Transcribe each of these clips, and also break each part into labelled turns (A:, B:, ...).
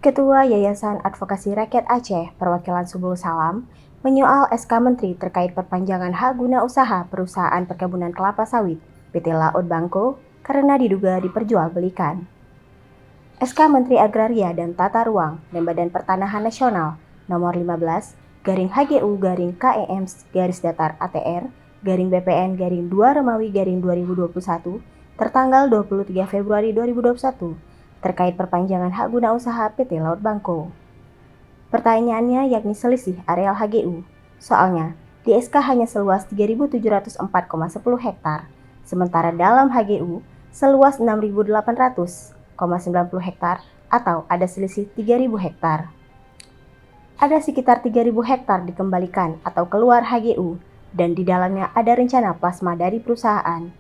A: Ketua Yayasan Advokasi Rakyat Aceh Perwakilan Subul Salam menyoal SK Menteri terkait perpanjangan hak guna usaha perusahaan perkebunan kelapa sawit PT Laut Bangko karena diduga diperjualbelikan. SK Menteri Agraria dan Tata Ruang dan Badan Pertanahan Nasional nomor 15 garing HGU garing KEM garis datar ATR garing BPN garing 2 Romawi garing 2021 tertanggal 23 Februari 2021 terkait perpanjangan hak guna usaha PT Laut Bangko. Pertanyaannya yakni selisih areal HGU. Soalnya, di SK hanya seluas 3.704,10 hektar, sementara dalam HGU seluas 6.800,90 hektar atau ada selisih 3.000 hektar. Ada sekitar 3.000 hektar dikembalikan atau keluar HGU dan di dalamnya ada rencana plasma dari perusahaan,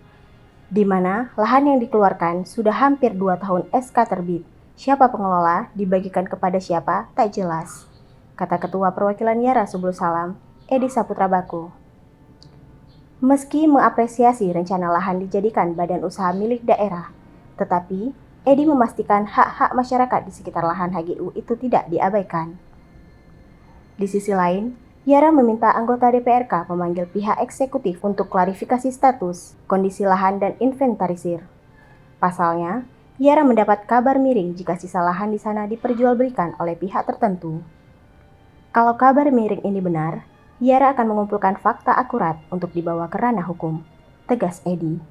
A: di mana lahan yang dikeluarkan sudah hampir 2 tahun SK terbit. Siapa pengelola, dibagikan kepada siapa, tak jelas, kata Ketua Perwakilan Yara Subul Salam, Edi Saputra Bako. Meski mengapresiasi rencana lahan dijadikan badan usaha milik daerah, tetapi Edi memastikan hak-hak masyarakat di sekitar lahan HGU itu tidak diabaikan. Di sisi lain, Yara meminta anggota DPRK memanggil pihak eksekutif untuk klarifikasi status, kondisi lahan, dan inventarisir. Pasalnya, Yara mendapat kabar miring jika sisa lahan di sana diperjualbelikan oleh pihak tertentu. Kalau kabar miring ini benar, Yara akan mengumpulkan fakta akurat untuk dibawa ke ranah hukum, tegas Edi.